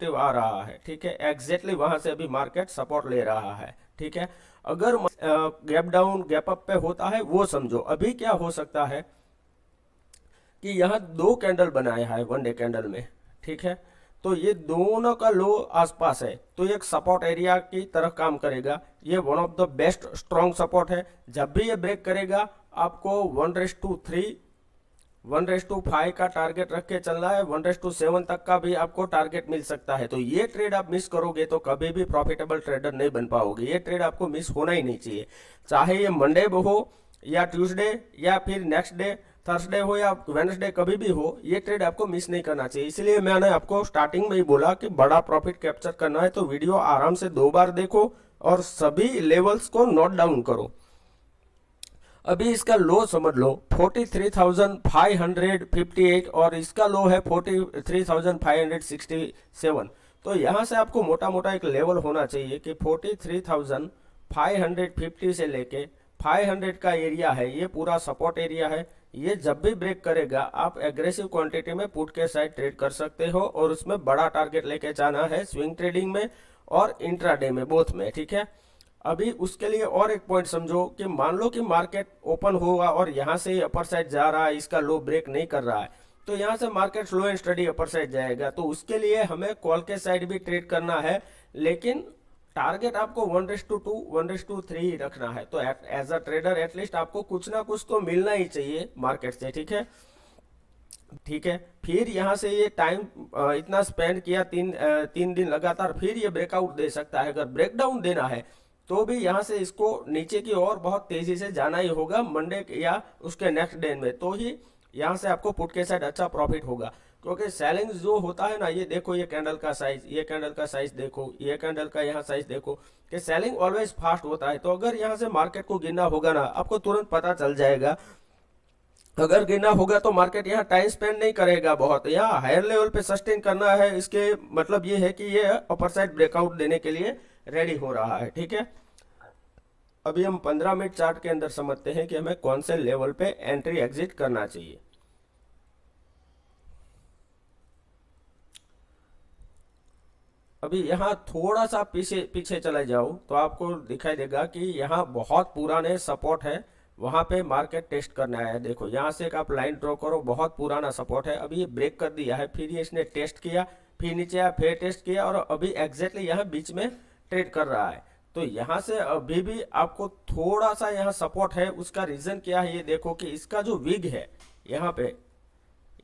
आ रहा है, ठीक है, एग्जैक्टली वहां से अभी मार्केट सपोर्ट ले रहा है, ठीक है। अगर गैप डाउन गैप अप पे होता है वो समझो। अभी क्या हो सकता है कि यहाँ दो कैंडल बनाया है वन डे कैंडल में, ठीक है, तो ये दोनों का लो आसपास है, तो ये एक सपोर्ट एरिया की तरह काम करेगा। ये one of the best strong support है। जब भी ये ब्रेक करेगा आपको 1:3 1:5 का टारगेट रख के चलना है। 1:7 तक का भी आपको टारगेट मिल सकता है। तो ये ट्रेड आप मिस करोगे तो कभी भी प्रॉफिटेबल ट्रेडर नहीं बन पाओगे। ये ट्रेड आपको मिस होना ही नहीं चाहिए, चाहे ये मंडे हो या ट्यूसडे या फिर नेक्स्ट डे थर्सडे हो या वेडनेसडे, कभी भी हो, ये ट्रेड आपको मिस नहीं करना चाहिए। इसलिए मैंने आपको स्टार्टिंग में ही बोला कि बड़ा प्रॉफिट कैप्चर करना है तो वीडियो आराम से 2 बार देखो और सभी लेवल्स को नोट डाउन करो। अभी इसका लो समझ लो 43,558 और इसका लो है 43,567। तो यहाँ से आपको मोटा मोटा एक लेवल होना चाहिए कि 43,550 से लेके 500 का एरिया है, ये पूरा सपोर्ट एरिया है। ये जब भी ब्रेक करेगा आप एग्रेसिव क्वांटिटी में पुट के साइड ट्रेड कर सकते हो और उसमें बड़ा टारगेट लेके जाना है, स्विंग ट्रेडिंग में और इंट्राडे में, बोथ में, ठीक है। अभी उसके लिए और एक पॉइंट समझो कि मान लो कि मार्केट ओपन होगा और यहाँ से अपर साइड जा रहा है, इसका लो ब्रेक नहीं कर रहा है, तो यहाँ से market slow and study upper side जाएगा। तो उसके लिए हमें कॉल के साइड भी ट्रेड करना है, लेकिन टारगेट आपको 1:2 1:3 रखना है। तो एज अ ट्रेडर एटलीस्ट आपको कुछ ना कुछ तो मिलना ही चाहिए मार्केट से, ठीक है, ठीक है। फिर यहाँ से ये टाइम इतना स्पेंड किया, तीन दिन लगातार, फिर ये ब्रेकआउट दे सकता है। अगर ब्रेकडाउन देना है तो भी यहाँ से इसको नीचे की ओर बहुत तेजी से जाना ही होगा मंडे या उसके नेक्स्ट डे में, तो ही यहाँ से आपको पुट के साइड अच्छा प्रॉफिट होगा। क्योंकि सेलिंग जो होता है ना, ये देखो, ये कैंडल का साइज, ये कैंडल का साइज देखो, ये कैंडल का यहाँ साइज देखो, कि सेलिंग ऑलवेज फास्ट होता है। तो अगर यहाँ से मार्केट को गिरना होगा ना, आपको तुरंत पता चल जाएगा। अगर गिरना होगा तो मार्केट यहाँ टाइम स्पेंड नहीं करेगा बहुत, यहाँ हायर लेवल पे सस्टेन करना है। इसके मतलब ये है कि ये अपर साइड ब्रेकआउट देने के लिए रेडी हो रहा है, ठीक है। अभी हम 15 मिनट चार्ट के अंदर समझते हैं कि हमें कौन से लेवल पे एंट्री एग्जिट करना चाहिए। अभी यहाँ थोड़ा सा पीछे पीछे चले जाओ तो आपको दिखाई देगा कि यहाँ बहुत पुराने सपोर्ट है, वहां पे मार्केट टेस्ट करना है। देखो यहाँ से एक आप लाइन ड्रॉ करो, बहुत पुराना सपोर्ट है। अभी ये ब्रेक कर दिया है, फिर ये इसने टेस्ट किया, फिर नीचे आया, फिर टेस्ट किया और अभी एग्जैक्टली यहाँ बीच में ट्रेड कर रहा है। तो यहाँ से अभी भी आपको थोड़ा सा यहाँ सपोर्ट है। उसका रीजन क्या है ये देखो कि इसका जो विग है यहाँ पे,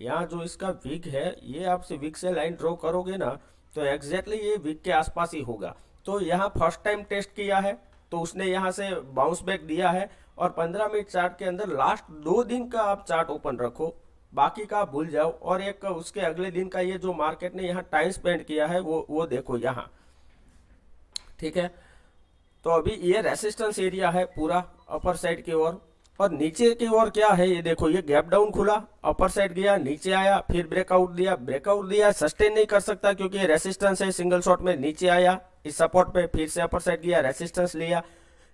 यहाँ जो इसका विग है, ये आपसे विग से लाइन ड्रॉ करोगे ना तो एग्जैक्टली ये विग के आसपास ही होगा। तो यहाँ फर्स्ट टाइम टेस्ट किया है तो उसने यहाँ से बाउंस बैक दिया है। और 15 मिनट चार्ट के अंदर लास्ट 2 दिन का आप चार्ट ओपन रखो, बाकी का आप भूल जाओ। और एक उसके अगले दिन का ये जो मार्केट ने यहाँ टाइम स्पेंड किया है वो देखो यहाँ, ठीक है। तो अभी ये रेसिस्टेंस एरिया है पूरा अपर साइड की ओर, और नीचे की ओर क्या है ये देखो, ये गैप डाउन खुला, अपर साइड गया, नीचे आया, फिर ब्रेकआउट दिया, सस्टेन नहीं कर सकता क्योंकि ये रेसिस्टेंस है। सिंगल शॉट में नीचे आया इस सपोर्ट पे, फिर से अपर साइड गया, रेसिस्टेंस लिया।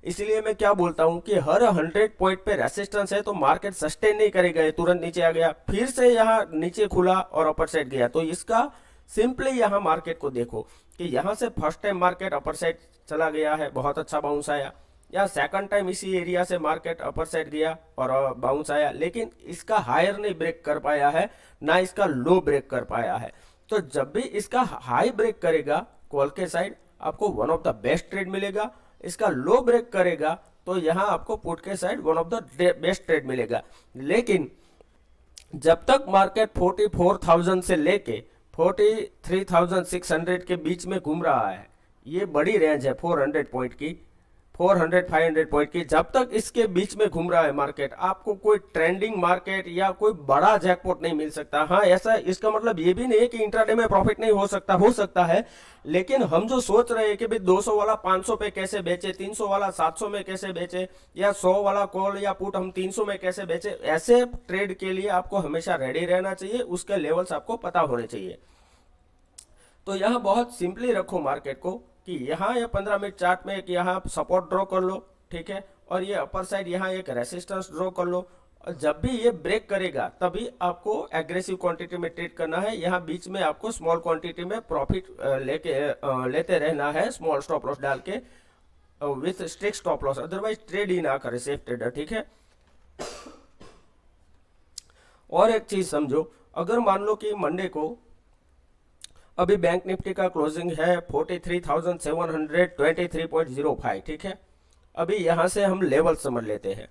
इसलिए मैं क्या बोलता हूं कि हर 100 पॉइंट पे रेसिस्टेंस है तो मार्केट सस्टेन नहीं करेगा। ये तुरंत नीचे आ गया, फिर से यहाँ नीचे खुला और अपर साइड गया। तो इसका सिंपली यहाँ मार्केट को देखो कि यहाँ से first time market upper side चला गया है, बहुत अच्छा बाउंस आया। या सेकंड टाइम इसी एरिया से मार्केट अपर साइड गया और बाउंस आया, लेकिन इसका हायर नहीं ब्रेक कर पाया है, ना इसका लो ब्रेक कर पाया है। तो जब भी इसका हाई ब्रेक करेगा कॉल के साइड, आपको one of the best trade मिलेगा। इसका लो ब्रेक करेगा तो यहाँ आपको पुट के side one of the best trade मिलेगा। लेकिन जब तक मार्केट 44,000 से लेके 43,600 के बीच में घूम रहा है, ये बड़ी रेंज है 400 पॉइंट की, 400-500 पॉइंट की, जब तक इसके बीच में घूम रहा है मार्केट, आपको कोई ट्रेंडिंग मार्केट या कोई बड़ा जैकपॉट नहीं मिल सकता। हाँ, ऐसा इसका मतलब ये भी नहीं है कि इंट्राडे में प्रॉफिट नहीं हो सकता है। लेकिन हम जो सोच रहे हैं कि भाई 200 वाला 500 पे कैसे बेचे, 300 वाला 700 में कैसे बेचे, या 100 वाला कॉल या पुट हम 300 में कैसे बेचे, ऐसे ट्रेड के लिए आपको हमेशा रेडी रहना चाहिए, उसके लेवल्स आपको पता होने चाहिए। तो यहाँ बहुत सिंपली रखो मार्केट को कि यहाँ ये 15 मिनट चार्ट में एक यहाँ सपोर्ट ड्रॉ कर लो, ठीक है, और ये अपर साइड यहाँ एक रेसिस्टेंस ड्रॉ कर लो। और जब भी ये ब्रेक करेगा तभी आपको एग्रेसिव क्वांटिटी में ट्रेड करना है। यहाँ बीच में आपको स्मॉल क्वांटिटी में प्रॉफिट लेते रहना है, स्मॉल स्टॉप लॉस डाल के with strict stop loss, otherwise trade ही ना करे सेफ ट्रेडर, ठीक है। और एक चीज समझो, अगर मान लो कि मंडे को अभी बैंक निफ्टी का क्लोजिंग है 43,723.05, ठीक है। अभी यहां से हम लेवल समझ लेते हैं।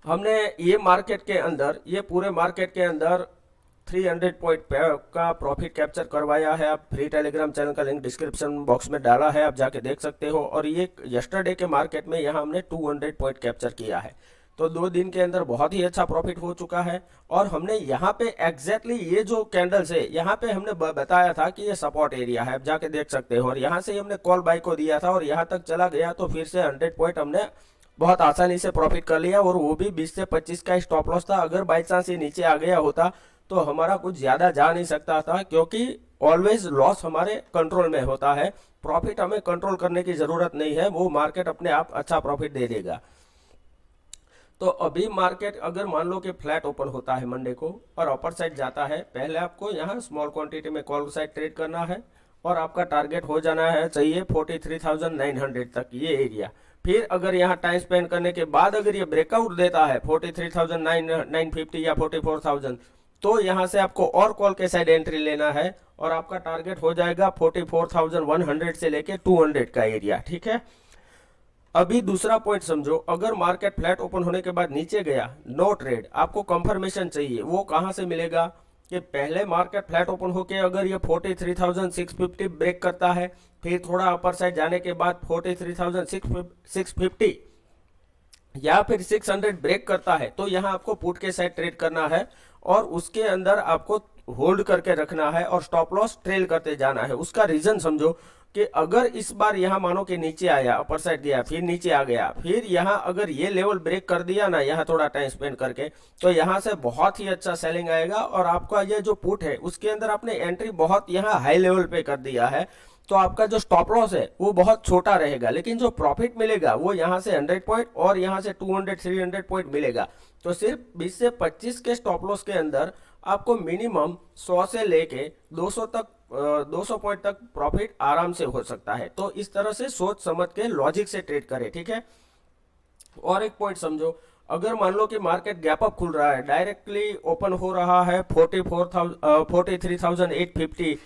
हमने ये मार्केट के अंदर, ये पूरे मार्केट के अंदर 300 पॉइंट का प्रॉफिट कैप्चर करवाया है। आप फ्री टेलीग्राम चैनल का लिंक डिस्क्रिप्शन बॉक्स में डाला है, आप जाके देख सकते हो। और ये यस्टरडे के मार्केट में यहाँ हमने 200 पॉइंट कैप्चर किया है। तो 2 दिन के अंदर बहुत ही अच्छा प्रॉफिट हो चुका है। और हमने यहाँ पे एग्जैक्टली ये जो कैंडल्स है, यहाँ पे हमने बताया था कि ये सपोर्ट एरिया है, आप जाके देख सकते हो। और यहाँ से हमने कॉल बाय को दिया था और यहाँ तक चला गया तो फिर से 100 पॉइंट हमने बहुत आसानी से प्रॉफिट कर लिया। और वो भी 20 से 25 का स्टॉप लॉस था। अगर बाई चांस ये नीचे आ गया होता तो हमारा कुछ ज्यादा जा नहीं सकता था, क्योंकि ऑलवेज लॉस हमारे कंट्रोल में होता है। प्रॉफिट हमें कंट्रोल करने की जरूरत नहीं है, वो मार्केट अपने आप अच्छा प्रॉफिट दे देगा। तो अभी मार्केट अगर मान लो कि फ्लैट ओपन होता है मंडे को और अपर साइड जाता है, पहले आपको यहाँ स्मॉल क्वांटिटी में कॉल साइड ट्रेड करना है और आपका टारगेट हो जाना है चाहिए 43,900 तक ये एरिया। फिर अगर यहाँ टाइम स्पेंड करने के बाद अगर ये ब्रेकआउट देता है 43,950 या 44,000, तो यहाँ से आपको और कॉल के साइड एंट्री लेना है और आपका टारगेट हो जाएगा 44,100 से लेके 200 का एरिया, ठीक है। अभी दूसरा पॉइंट समझो, अगर मार्केट फ्लैट ओपन होने के बाद नीचे गया, नो ट्रेड, आपको कंफर्मेशन चाहिए। वो कहां से मिलेगा कि पहले मार्केट फ्लैट ओपन होके अगर ये 43,650 ब्रेक करता है, फिर थोड़ा अपर साइड जाने के बाद 43,650 या फिर 600 ब्रेक करता है, तो यहाँ आपको पुट के साइड ट्रेड करना है और उसके अंदर आपको होल्ड करके रखना है और स्टॉप लॉस ट्रेल करते जाना है। उसका रीजन समझो कि अगर इस बार यहाँ मानो कि नीचे आया, अपर साइड गया, फिर नीचे आ गया, फिर यहाँ अगर ये लेवल ब्रेक कर दिया ना, यहाँ थोड़ा टाइम स्पेंड करके, तो यहाँ से बहुत ही अच्छा सेलिंग आएगा और आपका ये जो पुट है उसके अंदर आपने एंट्री बहुत यहाँ हाई लेवल पे कर दिया है, तो आपका जो स्टॉप लॉस है वो बहुत छोटा रहेगा, लेकिन जो प्रॉफिट मिलेगा वो यहाँ से 100 पॉइंट और यहाँ से 200-300 पॉइंट मिलेगा। तो सिर्फ 20 से 25 के स्टॉप लॉस के अंदर आपको मिनिमम 100 से लेके 200 तक 200 पॉइंट तक प्रॉफिट आराम से हो सकता है। तो इस तरह से सोच समझ के लॉजिक से ट्रेड करें, ठीक है। और एक पॉइंट समझो, अगर मान लो कि मार्केट गैप अप खुल रहा है, डायरेक्टली ओपन हो रहा है 43,850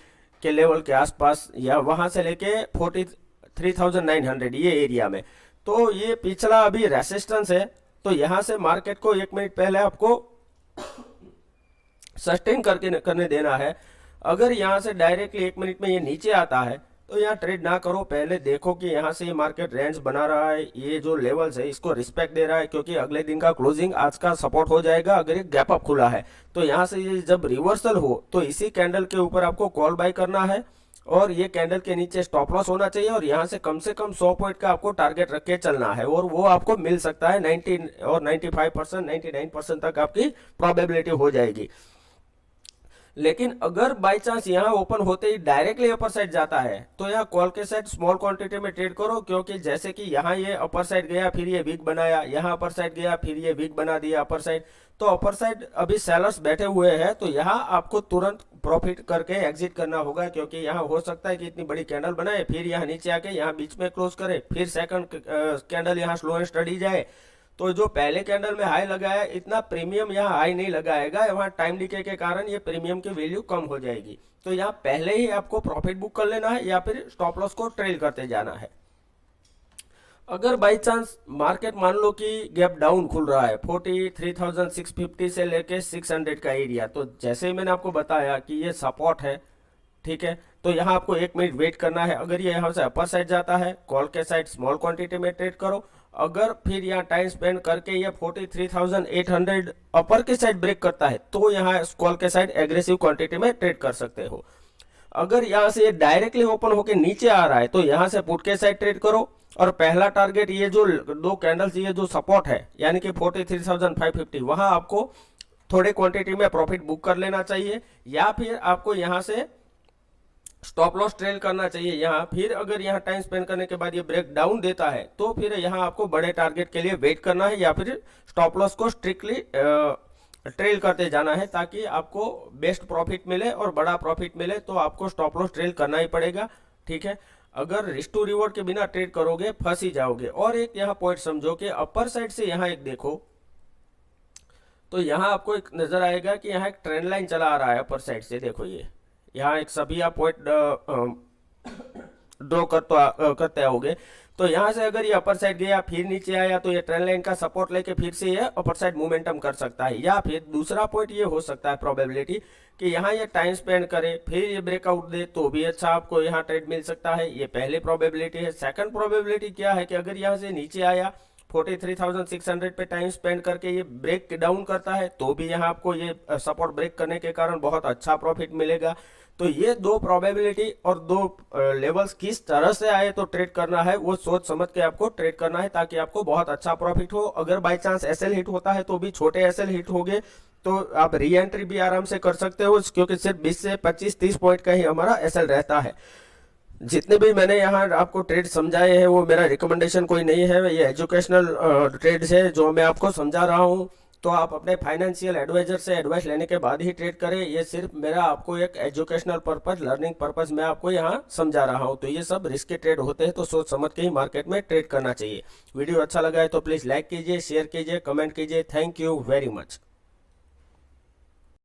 के लेवल के आसपास या वहां से लेके 43,900 ये एरिया में, तो ये पिछला अभी रेसिस्टेंस है। तो यहां से मार्केट को 1 मिनट पहले आपको सस्टेन करने देना है। अगर यहां से डायरेक्टली 1 मिनट में ये नीचे आता है तो यहाँ ट्रेड ना करो, पहले देखो कि यहाँ से ये मार्केट रेंज बना रहा है, ये जो लेवल्स है इसको रिस्पेक्ट दे रहा है, क्योंकि अगले दिन का क्लोजिंग आज का सपोर्ट हो जाएगा अगर ये गैप अप खुला है। तो यहाँ से ये जब रिवर्सल हो तो इसी कैंडल के ऊपर आपको कॉल बाय करना है और ये कैंडल के नीचे स्टॉप लॉस होना चाहिए और यहाँ से कम 100 पॉइंट का आपको टारगेट रख के चलना है और वो आपको मिल सकता है 90 और 95%, 99% तक आपकी प्रोबेबिलिटी हो जाएगी। लेकिन अगर बाय चांस यहाँ ओपन होते ही डायरेक्टली अपर साइड जाता है तो यहाँ कॉल के साइड स्मॉल क्वांटिटी में ट्रेड करो, क्योंकि जैसे कि यहाँ ये अपर साइड गया, फिर ये वीक बनाया, यहाँ अपर साइड गया, फिर ये वीक बना दिया अपर साइड, तो अपर साइड अभी सेलर्स बैठे हुए हैं, तो यहाँ आपको तुरंत प्रॉफिट करके एग्जिट करना होगा, क्योंकि यहाँ हो सकता है कि इतनी बड़ी कैंडल बनाए, फिर यहाँ नीचे आके यहाँ बीच में क्लोज करे, फिर सेकंड कैंडल यहाँ स्लो एंड स्टडी जाए, तो जो पहले कैंडल में हाई लगाया इतना प्रीमियम यहाँ हाई नहीं लगाएगा, वहाँ टाइम डिके के कारण ये प्रीमियम की वैल्यू कम हो जाएगी। तो यहाँ पहले ही आपको प्रॉफिट बुक कर लेना है या फिर स्टॉप लॉस को ट्रेल करते जाना है। अगर बाई चांस मार्केट मान लो कि गैप डाउन खुल रहा है 43,650 से लेके 600 का एरिया, तो जैसे ही मैंने आपको बताया कि ये सपोर्ट है, ठीक है, तो यहाँ आपको 1 मिनट वेट करना है। अगर ये यहाँ से अपर साइड जाता है, कॉल के साइड स्मॉल क्वांटिटी में ट्रेड करो। अगर फिर यहाँ टाइम स्पेंड करके ये 43,800 अपर के साइड ब्रेक करता है तो यहाँ कॉल के साइड एग्रेसिव क्वांटिटी में ट्रेड कर सकते हो। अगर यहाँ से ये डायरेक्टली ओपन होके नीचे आ रहा है तो यहाँ से पुट के साइड ट्रेड करो और पहला टारगेट ये जो 2 कैंडल्स ये जो सपोर्ट है यानी कि 43,550, वहां आपको थोड़े क्वांटिटी में प्रॉफिट बुक कर लेना चाहिए या फिर आपको यहाँ से स्टॉप लॉस ट्रेल करना चाहिए यहाँ। फिर अगर यहाँ टाइम स्पेंड करने के बाद ये ब्रेक डाउन देता है तो फिर यहाँ आपको बड़े टारगेट के लिए वेट करना है या फिर स्टॉप लॉस को स्ट्रिक्टली ट्रेल करते जाना है ताकि आपको बेस्ट प्रॉफिट मिले और बड़ा प्रॉफिट मिले, तो आपको स्टॉप लॉस ट्रेल करना ही पड़ेगा। ठीक है, अगर रिस्क टू रिवॉर्ड के बिना ट्रेड करोगे फंस ही जाओगे। और एक यहाँ पॉइंट समझो कि अपर साइड से यहाँ एक देखो तो यहाँ आपको एक नजर आएगा कि यहाँ एक ट्रेंड लाइन चला आ रहा है अपर साइड से। देखो ये यहाँ एक सभी आप पॉइंट ड्रॉ करते आओगे तो यहाँ से अगर ये अपर साइड गया फिर नीचे आया तो ये ट्रेंड लाइन का सपोर्ट लेके फिर से ये अपर साइड मोमेंटम कर सकता है। या फिर दूसरा पॉइंट ये हो सकता है प्रोबेबिलिटी कि यहाँ ये टाइम स्पेंड करे फिर ये ब्रेकआउट दे तो भी अच्छा आपको यहाँ ट्रेड मिल सकता है। ये पहले प्रोबेबिलिटी है। सेकंड प्रोबेबिलिटी क्या है कि अगर यहाँ से नीचे आया 43,600 पे टाइम स्पेंड करके ये ब्रेक डाउन करता है तो भी यहाँ आपको ये सपोर्ट ब्रेक करने के कारण बहुत अच्छा प्रॉफिट मिलेगा। तो ये दो प्रोबेबिलिटी और दो लेवल्स किस तरह से आए तो ट्रेड करना है वो सोच समझ के आपको ट्रेड करना है ताकि आपको बहुत अच्छा प्रॉफिट हो। अगर बाय चांस एसएल हिट होता है तो भी छोटे एसएल हिट हो गए तो आप री एंट्री भी आराम से कर सकते हो, क्योंकि सिर्फ 20 से 25-30 पॉइंट का ही हमारा एसएल रहता है। जितने भी मैंने यहाँ आपको ट्रेड समझाए हैं वो मेरा रिकमेंडेशन कोई नहीं है, ये एजुकेशनल ट्रेड्स है जो मैं आपको समझा रहा हूँ। तो आप अपने फाइनेंशियल एडवाइजर से एडवाइस लेने के बाद ही ट्रेड करें। ये सिर्फ मेरा आपको एक एजुकेशनल पर्पस, लर्निंग पर्पस मैं आपको यहाँ समझा रहा हूँ। तो ये सब रिस्की ट्रेड होते हैं तो सोच समझ के ही मार्केट में ट्रेड करना चाहिए। वीडियो अच्छा लगा है तो प्लीज़ लाइक कीजिए, शेयर कीजिए, कमेंट कीजिए। Thank you very much.